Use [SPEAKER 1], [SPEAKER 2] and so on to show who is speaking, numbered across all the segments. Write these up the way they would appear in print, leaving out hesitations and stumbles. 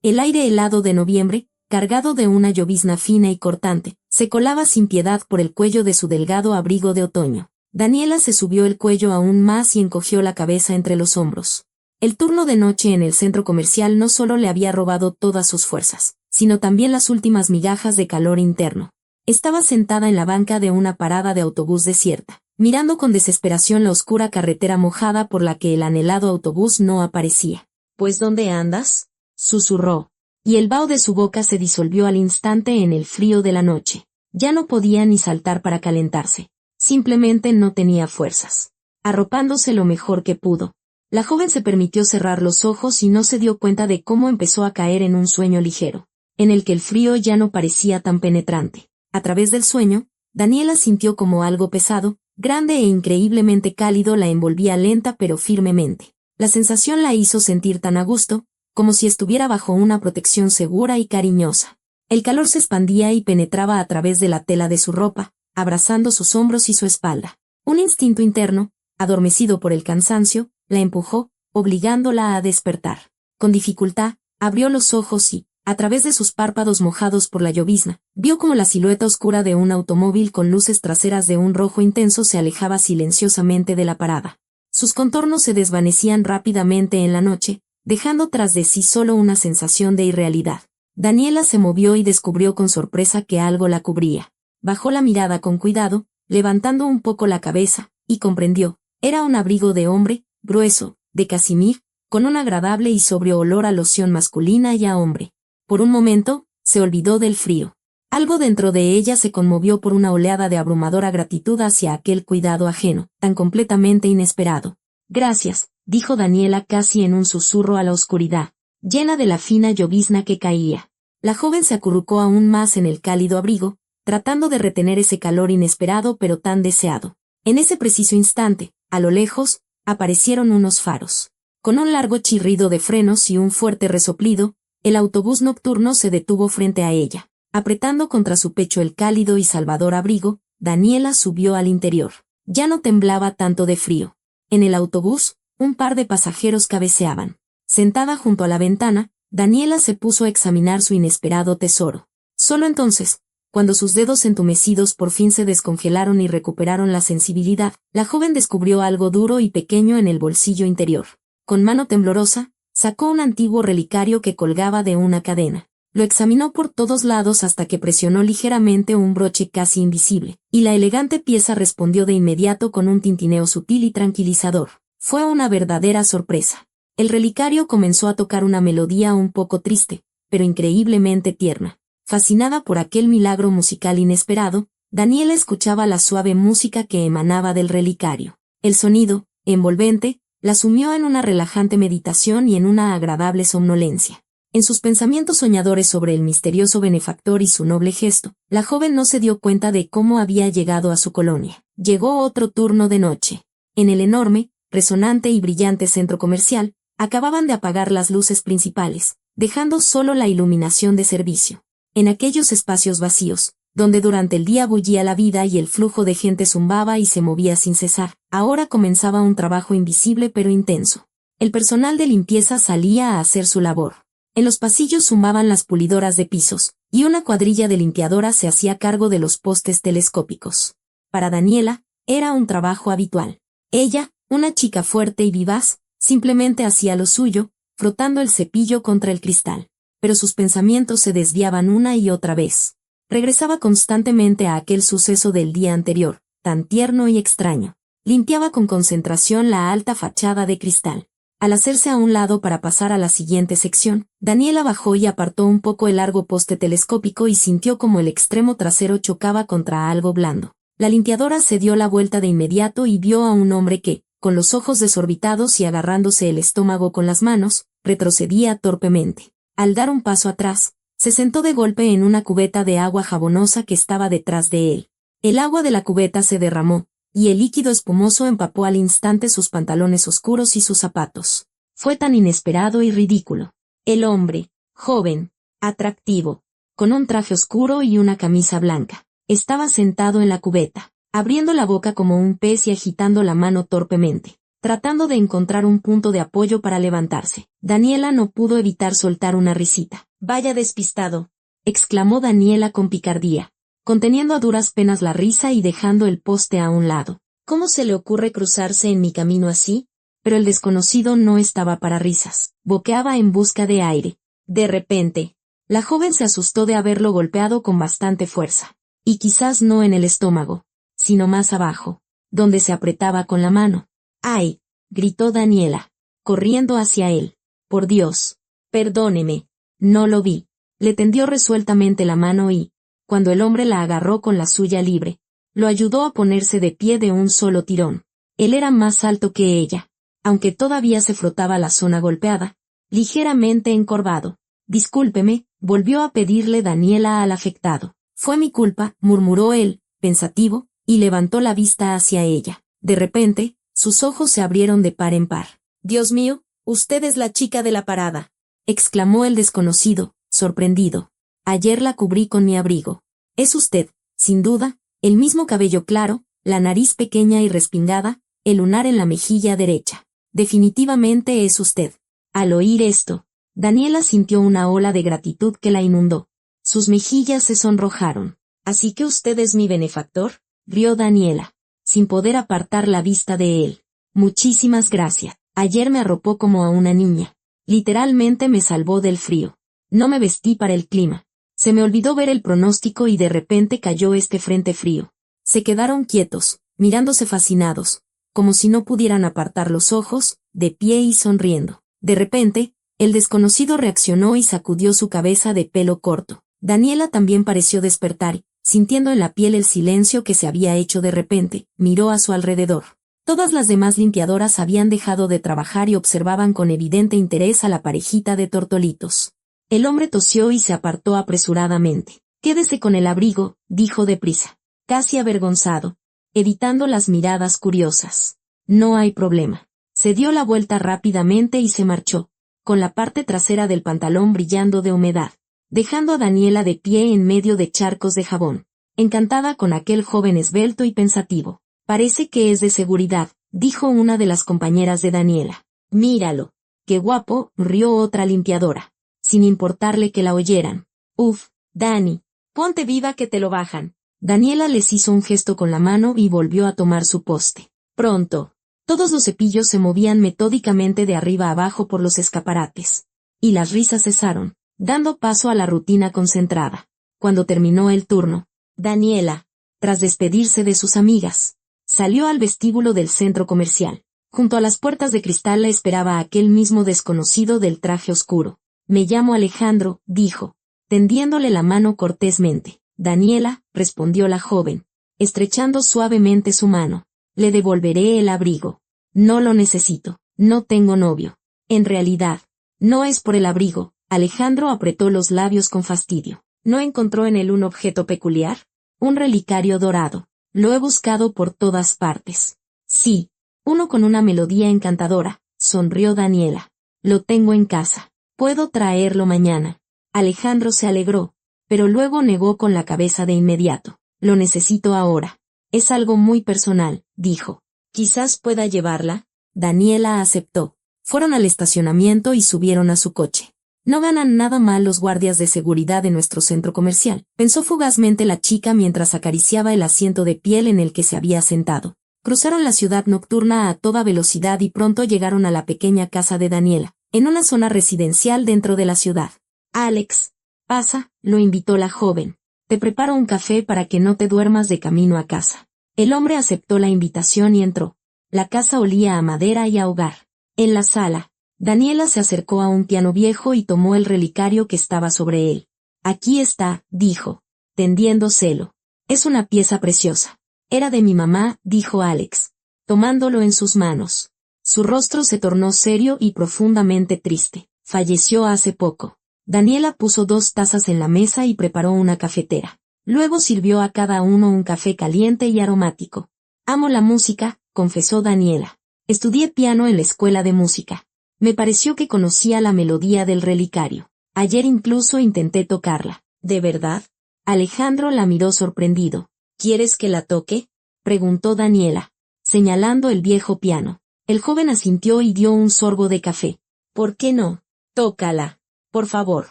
[SPEAKER 1] El aire helado de noviembre, cargado de una llovizna fina y cortante, se colaba sin piedad por el cuello de su delgado abrigo de otoño. Daniela se subió el cuello aún más y encogió la cabeza entre los hombros. El turno de noche en el centro comercial no solo le había robado todas sus fuerzas, sino también las últimas migajas de calor interno. Estaba sentada en la banca de una parada de autobús desierta, mirando con desesperación la oscura carretera mojada por la que el anhelado autobús no aparecía. «¿Pues dónde andas?», susurró, y el vaho de su boca se disolvió al instante en el frío de la noche. Ya no podía ni saltar para calentarse. Simplemente no tenía fuerzas. Arropándose lo mejor que pudo, la joven se permitió cerrar los ojos y no se dio cuenta de cómo empezó a caer en un sueño ligero, en el que el frío ya no parecía tan penetrante. A través del sueño, Daniela sintió como algo pesado, grande e increíblemente cálido la envolvía lenta pero firmemente. La sensación la hizo sentir tan a gusto, como si estuviera bajo una protección segura y cariñosa. El calor se expandía y penetraba a través de la tela de su ropa, abrazando sus hombros y su espalda. Un instinto interno, adormecido por el cansancio, la empujó, obligándola a despertar. Con dificultad, abrió los ojos y, a través de sus párpados mojados por la llovizna, vio como la silueta oscura de un automóvil con luces traseras de un rojo intenso se alejaba silenciosamente de la parada. Sus contornos se desvanecían rápidamente en la noche, dejando tras de sí solo una sensación de irrealidad. Daniela se movió y descubrió con sorpresa que algo la cubría. Bajó la mirada con cuidado, levantando un poco la cabeza, y comprendió. Era un abrigo de hombre, grueso, de casimir, con un agradable y sobrio olor a loción masculina y a hombre. Por un momento, se olvidó del frío. Algo dentro de ella se conmovió por una oleada de abrumadora gratitud hacia aquel cuidado ajeno, tan completamente inesperado. «Gracias», dijo Daniela casi en un susurro a la oscuridad, llena de la fina llovizna que caía. La joven se acurrucó aún más en el cálido abrigo, tratando de retener ese calor inesperado pero tan deseado. En ese preciso instante, a lo lejos, aparecieron unos faros. Con un largo chirrido de frenos y un fuerte resoplido, el autobús nocturno se detuvo frente a ella. Apretando contra su pecho el cálido y salvador abrigo, Daniela subió al interior. Ya no temblaba tanto de frío. En el autobús, un par de pasajeros cabeceaban. Sentada junto a la ventana, Daniela se puso a examinar su inesperado tesoro. Solo entonces, cuando sus dedos entumecidos por fin se descongelaron y recuperaron la sensibilidad, la joven descubrió algo duro y pequeño en el bolsillo interior. Con mano temblorosa, sacó un antiguo relicario que colgaba de una cadena. Lo examinó por todos lados hasta que presionó ligeramente un broche casi invisible, y la elegante pieza respondió de inmediato con un tintineo sutil y tranquilizador. Fue una verdadera sorpresa. El relicario comenzó a tocar una melodía un poco triste, pero increíblemente tierna. Fascinada por aquel milagro musical inesperado, Daniela escuchaba la suave música que emanaba del relicario. El sonido, envolvente, la sumió en una relajante meditación y en una agradable somnolencia. En sus pensamientos soñadores sobre el misterioso benefactor y su noble gesto, la joven no se dio cuenta de cómo había llegado a su colonia. Llegó otro turno de noche. En el enorme, resonante y brillante centro comercial, acababan de apagar las luces principales, dejando solo la iluminación de servicio. En aquellos espacios vacíos, donde durante el día bullía la vida y el flujo de gente zumbaba y se movía sin cesar, ahora comenzaba un trabajo invisible pero intenso. El personal de limpieza salía a hacer su labor. En los pasillos zumaban las pulidoras de pisos, y una cuadrilla de limpiadoras se hacía cargo de los postes telescópicos. Para Daniela, era un trabajo habitual. Ella, una chica fuerte y vivaz, simplemente hacía lo suyo, frotando el cepillo contra el cristal. Pero sus pensamientos se desviaban una y otra vez. Regresaba constantemente a aquel suceso del día anterior, tan tierno y extraño. Limpiaba con concentración la alta fachada de cristal. Al hacerse a un lado para pasar a la siguiente sección, Daniela bajó y apartó un poco el largo poste telescópico y sintió como el extremo trasero chocaba contra algo blando. La limpiadora se dio la vuelta de inmediato y vio a un hombre que, con los ojos desorbitados y agarrándose el estómago con las manos, retrocedía torpemente. Al dar un paso atrás, se sentó de golpe en una cubeta de agua jabonosa que estaba detrás de él. El agua de la cubeta se derramó, y el líquido espumoso empapó al instante sus pantalones oscuros y sus zapatos. Fue tan inesperado y ridículo. El hombre, joven, atractivo, con un traje oscuro y una camisa blanca, estaba sentado en la cubeta, abriendo la boca como un pez y agitando la mano torpemente. tratando de encontrar un punto de apoyo para levantarse. Daniela no pudo evitar soltar una risita. «Vaya despistado», exclamó Daniela con picardía, conteniendo a duras penas la risa y dejando el poste a un lado. «¿Cómo se le ocurre cruzarse en mi camino así?» Pero el desconocido no estaba para risas. Boqueaba en busca de aire. De repente, la joven se asustó de haberlo golpeado con bastante fuerza. Y quizás no en el estómago, sino más abajo, donde se apretaba con la mano. «¡Ay!», gritó Daniela, corriendo hacia él. «Por Dios, perdóneme, no lo vi». Le tendió resueltamente la mano y, cuando el hombre la agarró con la suya libre, lo ayudó a ponerse de pie de un solo tirón. Él era más alto que ella, aunque todavía se frotaba la zona golpeada, ligeramente encorvado. «Discúlpeme», volvió a pedirle Daniela al afectado. «Fue mi culpa», murmuró él, pensativo, y levantó la vista hacia ella. De repente, sus ojos se abrieron de par en par. «Dios mío, usted es la chica de la parada», exclamó el desconocido, sorprendido. «Ayer la cubrí con mi abrigo. Es usted, sin duda, el mismo cabello claro, la nariz pequeña y respingada, el lunar en la mejilla derecha. Definitivamente es usted». Al oír esto, Daniela sintió una ola de gratitud que la inundó. Sus mejillas se sonrojaron. «¿Así que usted es mi benefactor?», rió Daniela, sin poder apartar la vista de él. «Muchísimas gracias. Ayer me arropó como a una niña. Literalmente me salvó del frío. No me vestí para el clima. Se me olvidó ver el pronóstico y de repente cayó este frente frío». Se quedaron quietos, mirándose fascinados, como si no pudieran apartar los ojos, de pie y sonriendo. De repente, el desconocido reaccionó y sacudió su cabeza de pelo corto. Daniela también pareció despertar, sintiendo en la piel el silencio que se había hecho de repente, miró a su alrededor. Todas las demás limpiadoras habían dejado de trabajar y observaban con evidente interés a la parejita de tortolitos. El hombre tosió y se apartó apresuradamente. «Quédese con el abrigo», dijo deprisa, casi avergonzado, evitando las miradas curiosas. «No hay problema». Se dio la vuelta rápidamente y se marchó, con la parte trasera del pantalón brillando de humedad, dejando a Daniela de pie en medio de charcos de jabón, encantada con aquel joven esbelto y pensativo. «Parece que es de seguridad», dijo una de las compañeras de Daniela. «Míralo. Qué guapo», rió otra limpiadora, sin importarle que la oyeran. «Uf, Dani, ponte viva que te lo bajan». Daniela les hizo un gesto con la mano y volvió a tomar su poste. Pronto, todos los cepillos se movían metódicamente de arriba a abajo por los escaparates. Y las risas cesaron, dando paso a la rutina concentrada. Cuando terminó el turno, Daniela, tras despedirse de sus amigas, salió al vestíbulo del centro comercial. Junto a las puertas de cristal la esperaba aquel mismo desconocido del traje oscuro. «Me llamo Alejandro», dijo, tendiéndole la mano cortésmente. «Daniela», respondió la joven, estrechando suavemente su mano. «Le devolveré el abrigo». «No lo necesito. No tengo novio». «En realidad, no es por el abrigo». Alejandro apretó los labios con fastidio. «¿No encontró en él un objeto peculiar? Un relicario dorado. Lo he buscado por todas partes». «Sí, uno con una melodía encantadora», sonrió Daniela. «Lo tengo en casa. Puedo traerlo mañana». Alejandro se alegró, pero luego negó con la cabeza de inmediato. «Lo necesito ahora. Es algo muy personal», dijo. «Quizás pueda llevarla». Daniela aceptó. Fueron al estacionamiento y subieron a su coche. «No ganan nada mal los guardias de seguridad de nuestro centro comercial», pensó fugazmente la chica mientras acariciaba el asiento de piel en el que se había sentado. Cruzaron la ciudad nocturna a toda velocidad y pronto llegaron a la pequeña casa de Daniela, en una zona residencial dentro de la ciudad. «Alex, pasa», lo invitó la joven. «Te preparo un café para que no te duermas de camino a casa». El hombre aceptó la invitación y entró. La casa olía a madera y a hogar. En la sala, Daniela se acercó a un piano viejo y tomó el relicario que estaba sobre él. «Aquí está», dijo, tendiéndoselo. «Es una pieza preciosa». «Era de mi mamá», dijo Alex, tomándolo en sus manos. Su rostro se tornó serio y profundamente triste. «Falleció hace poco». Daniela puso 2 tazas en la mesa y preparó una cafetera. Luego sirvió a cada uno un café caliente y aromático. «Amo la música», confesó Daniela. «Estudié piano en la escuela de música. Me pareció que conocía la melodía del relicario. Ayer incluso intenté tocarla». «¿De verdad?». Alejandro la miró sorprendido. «¿Quieres que la toque?», preguntó Daniela, señalando el viejo piano. El joven asintió y dio un sorbo de café. ¿Por qué no? Tócala, por favor.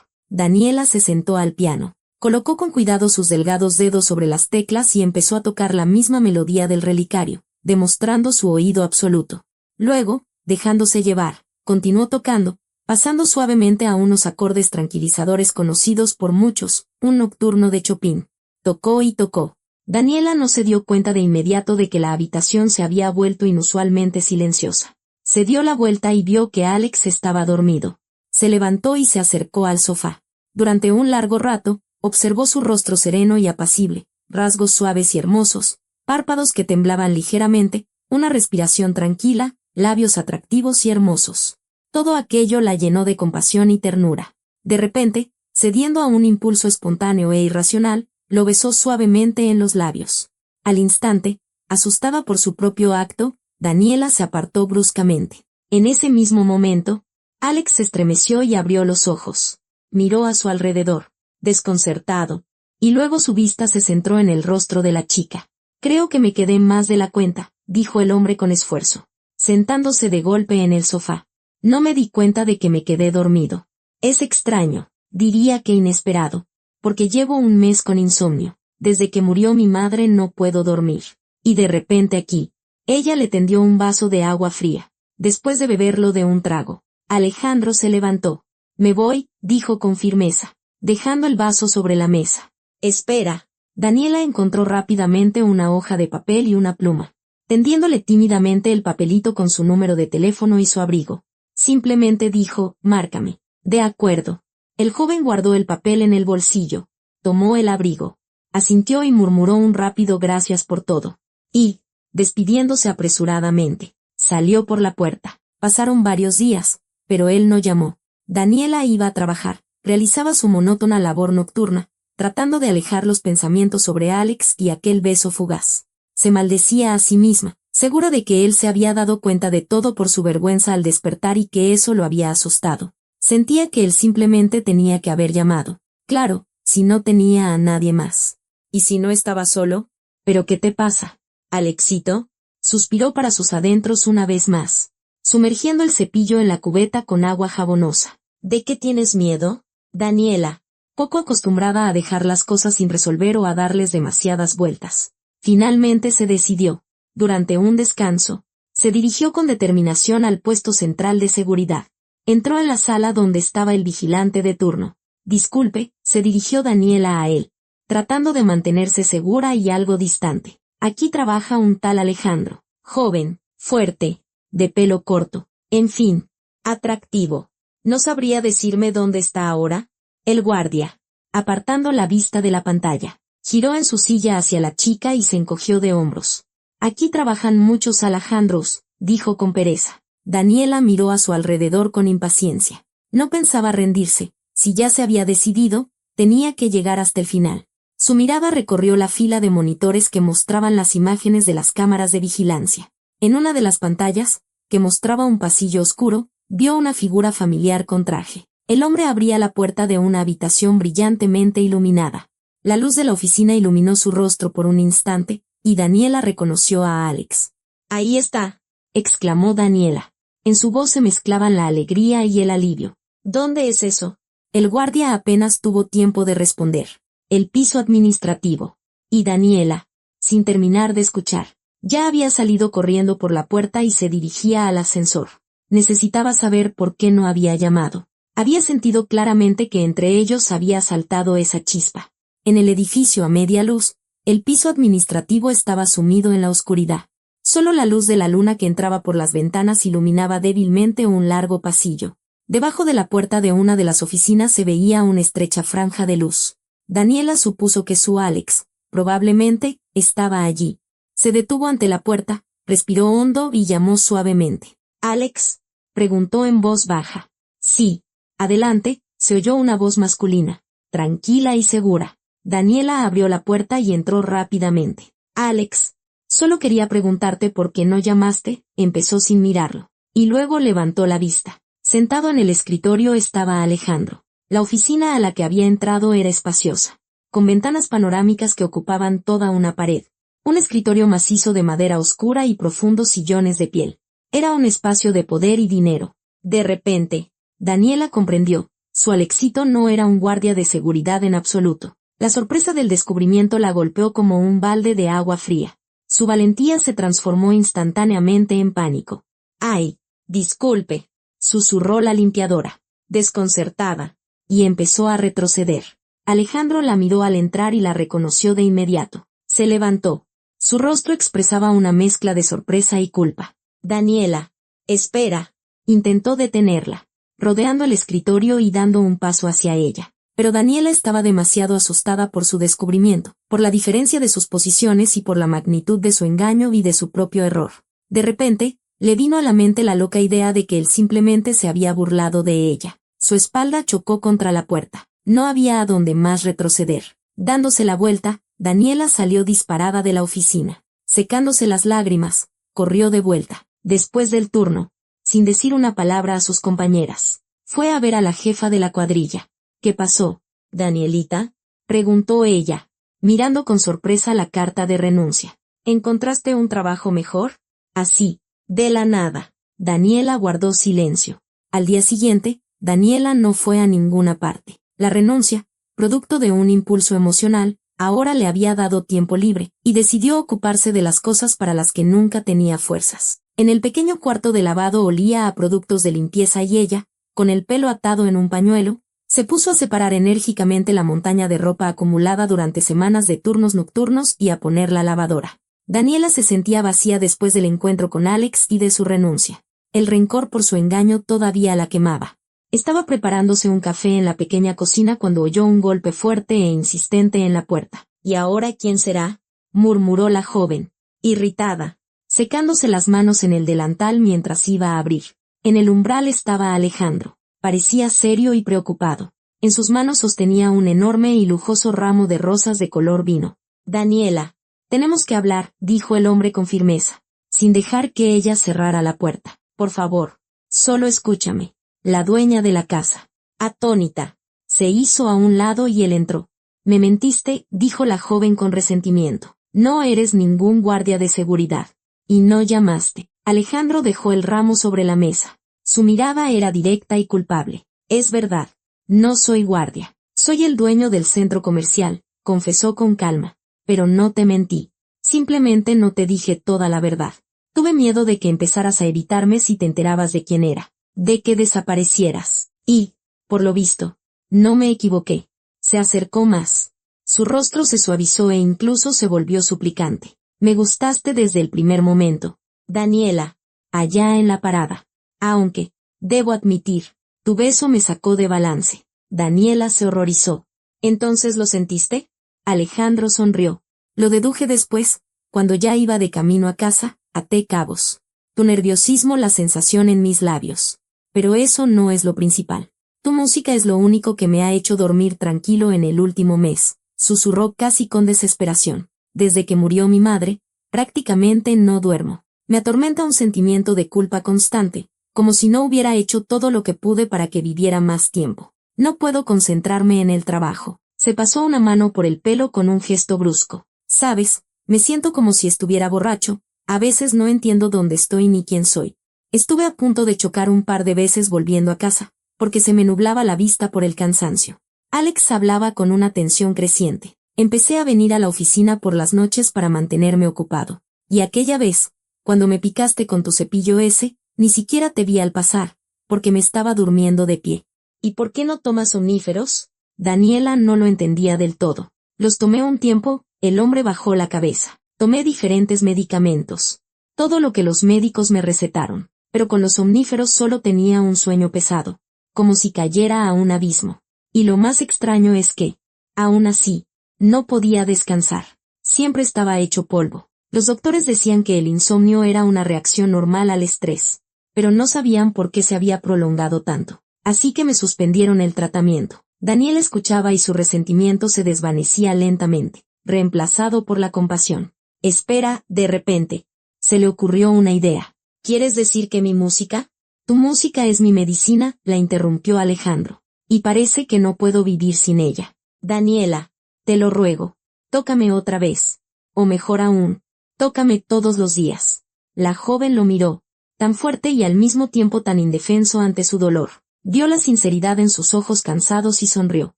[SPEAKER 1] Daniela se sentó al piano. Colocó con cuidado sus delgados dedos sobre las teclas y empezó a tocar la misma melodía del relicario, demostrando su oído absoluto. Luego, dejándose llevar, continuó tocando, pasando suavemente a unos acordes tranquilizadores conocidos por muchos, un nocturno de Chopin. Tocó y tocó. Daniela no se dio cuenta de inmediato de que la habitación se había vuelto inusualmente silenciosa. Se dio la vuelta y vio que Alex estaba dormido. Se levantó y se acercó al sofá. Durante un largo rato, observó su rostro sereno y apacible, rasgos suaves y hermosos, párpados que temblaban ligeramente, una respiración tranquila, labios atractivos y hermosos. Todo aquello la llenó de compasión y ternura. De repente, cediendo a un impulso espontáneo e irracional, lo besó suavemente en los labios. Al instante, asustada por su propio acto, Daniela se apartó bruscamente. En ese mismo momento, Alex se estremeció y abrió los ojos. Miró a su alrededor, desconcertado, y luego su vista se centró en el rostro de la chica. Creo que me quedé más de la cuenta, dijo el hombre con esfuerzo, sentándose de golpe en el sofá. No me di cuenta de que me quedé dormido. Es extraño, diría que inesperado, porque llevo un mes con insomnio. Desde que murió mi madre no puedo dormir. Y de repente aquí, ella le tendió un vaso de agua fría. Después de beberlo de un trago, Alejandro se levantó. Me voy, dijo con firmeza, dejando el vaso sobre la mesa. Espera. Daniela encontró rápidamente una hoja de papel y una pluma, tendiéndole tímidamente el papelito con su número de teléfono y su abrigo. Simplemente dijo, márcame. De acuerdo. El joven guardó el papel en el bolsillo, tomó el abrigo, asintió y murmuró un rápido gracias por todo. Y, despidiéndose apresuradamente, salió por la puerta. Pasaron varios días, pero él no llamó. Daniela iba a trabajar, realizaba su monótona labor nocturna, tratando de alejar los pensamientos sobre Alex y aquel beso fugaz. Se maldecía a sí misma, segura de que él se había dado cuenta de todo por su vergüenza al despertar y que eso lo había asustado. Sentía que él simplemente tenía que haber llamado. Claro, si no tenía a nadie más. ¿Y si no estaba solo? ¿Pero qué te pasa, Alexito? Suspiró para sus adentros una vez más, sumergiendo el cepillo en la cubeta con agua jabonosa. ¿De qué tienes miedo, Daniela? Poco acostumbrada a dejar las cosas sin resolver o a darles demasiadas vueltas. Finalmente se decidió. Durante un descanso, se dirigió con determinación al puesto central de seguridad. Entró en la sala donde estaba el vigilante de turno. Disculpe, se dirigió Daniela a él, tratando de mantenerse segura y algo distante. Aquí trabaja un tal Alejandro, joven, fuerte, de pelo corto, en fin, atractivo. ¿No sabría decirme dónde está ahora? El guardia, apartando la vista de la pantalla, giró en su silla hacia la chica y se encogió de hombros. Aquí trabajan muchos Alejandros, dijo con pereza. Daniela miró a su alrededor con impaciencia. No pensaba rendirse. Si ya se había decidido, tenía que llegar hasta el final. Su mirada recorrió la fila de monitores que mostraban las imágenes de las cámaras de vigilancia. En una de las pantallas, que mostraba un pasillo oscuro, vio una figura familiar con traje. El hombre abría la puerta de una habitación brillantemente iluminada. La luz de la oficina iluminó su rostro por un instante, y Daniela reconoció a Alex. «Ahí está», exclamó Daniela. En su voz se mezclaban la alegría y el alivio. «¿Dónde es eso?» El guardia apenas tuvo tiempo de responder. «El piso administrativo». Y Daniela, sin terminar de escuchar, ya había salido corriendo por la puerta y se dirigía al ascensor. Necesitaba saber por qué no había llamado. Había sentido claramente que entre ellos había saltado esa chispa. En el edificio a media luz, el piso administrativo estaba sumido en la oscuridad. Solo la luz de la luna que entraba por las ventanas iluminaba débilmente un largo pasillo. Debajo de la puerta de una de las oficinas se veía una estrecha franja de luz. Daniela supuso que su Alex, probablemente, estaba allí. Se detuvo ante la puerta, respiró hondo y llamó suavemente. «¿Alex?», preguntó en voz baja. «Sí. Adelante», se oyó una voz masculina, tranquila y segura. Daniela abrió la puerta y entró rápidamente. «Alex, solo quería preguntarte por qué no llamaste», empezó sin mirarlo, y luego levantó la vista. Sentado en el escritorio estaba Alejandro. La oficina a la que había entrado era espaciosa, con ventanas panorámicas que ocupaban toda una pared, un escritorio macizo de madera oscura y profundos sillones de piel. Era un espacio de poder y dinero. De repente, Daniela comprendió, su Alexito no era un guardia de seguridad en absoluto. La sorpresa del descubrimiento la golpeó como un balde de agua fría. Su valentía se transformó instantáneamente en pánico. «¡Ay! Disculpe», susurró la limpiadora, desconcertada, y empezó a retroceder. Alejandro la miró al entrar y la reconoció de inmediato. Se levantó. Su rostro expresaba una mezcla de sorpresa y culpa. «Daniela, espera», intentó detenerla, rodeando el escritorio y dando un paso hacia ella. Pero Daniela estaba demasiado asustada por su descubrimiento, por la diferencia de sus posiciones y por la magnitud de su engaño y de su propio error. De repente, le vino a la mente la loca idea de que él simplemente se había burlado de ella. Su espalda chocó contra la puerta. No había a dónde más retroceder. Dándose la vuelta, Daniela salió disparada de la oficina. Secándose las lágrimas, corrió de vuelta. Después del turno, sin decir una palabra a sus compañeras, fue a ver a la jefa de la cuadrilla. «¿Qué pasó, Danielita?», preguntó ella, mirando con sorpresa la carta de renuncia. «¿Encontraste un trabajo mejor?». Así, de la nada. Daniela guardó silencio. Al día siguiente, Daniela no fue a ninguna parte. La renuncia, producto de un impulso emocional, ahora le había dado tiempo libre, y decidió ocuparse de las cosas para las que nunca tenía fuerzas. En el pequeño cuarto de lavado olía a productos de limpieza y ella, con el pelo atado en un pañuelo, se puso a separar enérgicamente la montaña de ropa acumulada durante semanas de turnos nocturnos y a poner la lavadora. Daniela se sentía vacía después del encuentro con Alex y de su renuncia. El rencor por su engaño todavía la quemaba. Estaba preparándose un café en la pequeña cocina cuando oyó un golpe fuerte e insistente en la puerta. «¿Y ahora quién será?», murmuró la joven, irritada, secándose las manos en el delantal mientras iba a abrir. En el umbral estaba Alejandro. Parecía serio y preocupado. En sus manos sostenía un enorme y lujoso ramo de rosas de color vino. «Daniela, tenemos que hablar», dijo el hombre con firmeza, sin dejar que ella cerrara la puerta. «Por favor, solo escúchame». La dueña de la casa, atónita, se hizo a un lado y él entró. «Me mentiste», dijo la joven con resentimiento. «No eres ningún guardia de seguridad. Y no llamaste». Alejandro dejó el ramo sobre la mesa. Su mirada era directa y culpable. «Es verdad. No soy guardia. Soy el dueño del centro comercial», confesó con calma. «Pero no te mentí. Simplemente no te dije toda la verdad. Tuve miedo de que empezaras a evitarme si te enterabas de quién era, de que desaparecieras. Y, por lo visto, no me equivoqué». Se acercó más. Su rostro se suavizó e incluso se volvió suplicante. «Me gustaste desde el primer momento, Daniela, allá en la parada. Aunque, debo admitir, tu beso me sacó de balance». Daniela se horrorizó. «¿Entonces lo sentiste?». Alejandro sonrió. «Lo deduje después, cuando ya iba de camino a casa, até cabos. Tu nerviosismo, la sensación en mis labios. Pero eso no es lo principal. Tu música es lo único que me ha hecho dormir tranquilo en el último mes», susurró casi con desesperación. «Desde que murió mi madre, prácticamente no duermo. Me atormenta un sentimiento de culpa constante, como si no hubiera hecho todo lo que pude para que viviera más tiempo. No puedo concentrarme en el trabajo». Se pasó una mano por el pelo con un gesto brusco. «Sabes, me siento como si estuviera borracho, a veces no entiendo dónde estoy ni quién soy. Estuve a punto de chocar un par de veces volviendo a casa, porque se me nublaba la vista por el cansancio». Alex hablaba con una tensión creciente. «Empecé a venir a la oficina por las noches para mantenerme ocupado. Y aquella vez, cuando me picaste con tu cepillo ese, ni siquiera te vi al pasar, porque me estaba durmiendo de pie». «¿Y por qué no tomas somníferos?». Daniela no lo entendía del todo. «Los tomé un tiempo», el hombre bajó la cabeza. «Tomé diferentes medicamentos. Todo lo que los médicos me recetaron. Pero con los somníferos solo tenía un sueño pesado, como si cayera a un abismo. Y lo más extraño es que, aún así, no podía descansar. Siempre estaba hecho polvo. Los doctores decían que el insomnio era una reacción normal al estrés, pero no sabían por qué se había prolongado tanto. Así que me suspendieron el tratamiento». Daniel escuchaba y su resentimiento se desvanecía lentamente, reemplazado por la compasión. «Espera», de repente, se le ocurrió una idea. «¿Quieres decir que mi música?». «Tu música es mi medicina», la interrumpió Alejandro. «Y parece que no puedo vivir sin ella. Daniela, te lo ruego, tócame otra vez. O mejor aún, tócame todos los días». La joven lo miró, tan fuerte y al mismo tiempo tan indefenso ante su dolor. Vio la sinceridad en sus ojos cansados y sonrió.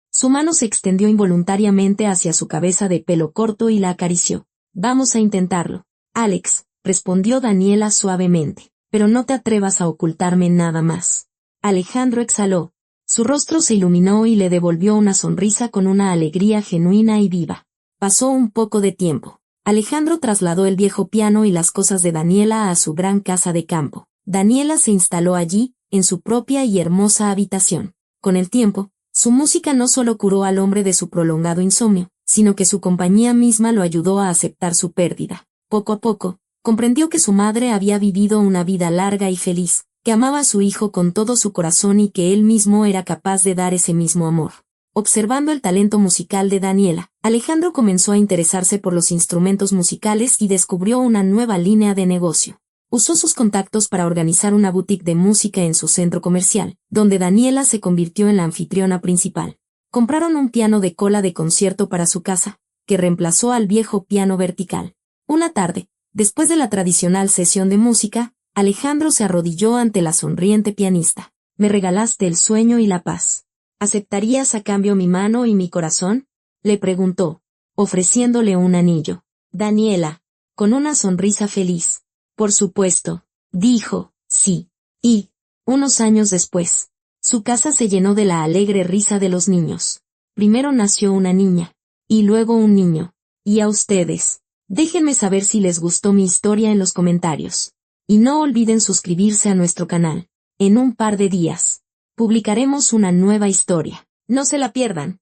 [SPEAKER 1] Su mano se extendió involuntariamente hacia su cabeza de pelo corto y la acarició. Vamos a intentarlo. Alex, respondió Daniela suavemente, pero no te atrevas a ocultarme nada más. Alejandro exhaló. Su rostro se iluminó y le devolvió una sonrisa con una alegría genuina y viva. Pasó un poco de tiempo. Alejandro trasladó el viejo piano y las cosas de Daniela a su gran casa de campo. Daniela se instaló allí, en su propia y hermosa habitación. Con el tiempo, su música no solo curó al hombre de su prolongado insomnio, sino que su compañía misma lo ayudó a aceptar su pérdida. Poco a poco, comprendió que su madre había vivido una vida larga y feliz, que amaba a su hijo con todo su corazón y que él mismo era capaz de dar ese mismo amor. Observando el talento musical de Daniela, Alejandro comenzó a interesarse por los instrumentos musicales y descubrió una nueva línea de negocio. Usó sus contactos para organizar una boutique de música en su centro comercial, donde Daniela se convirtió en la anfitriona principal. Compraron un piano de cola de concierto para su casa, que reemplazó al viejo piano vertical. Una tarde, después de la tradicional sesión de música, Alejandro se arrodilló ante la sonriente pianista. Me regalaste el sueño y la paz. ¿Aceptarías a cambio mi mano y mi corazón? Le preguntó, ofreciéndole un anillo. Daniela, con una sonrisa feliz. Por supuesto, dijo, sí. Y, unos años después, su casa se llenó de la alegre risa de los niños. Primero nació una niña, y luego un niño. Y a ustedes, déjenme saber si les gustó mi historia en los comentarios. Y no olviden suscribirse a nuestro canal. En un par de días, publicaremos una nueva historia. No se la pierdan.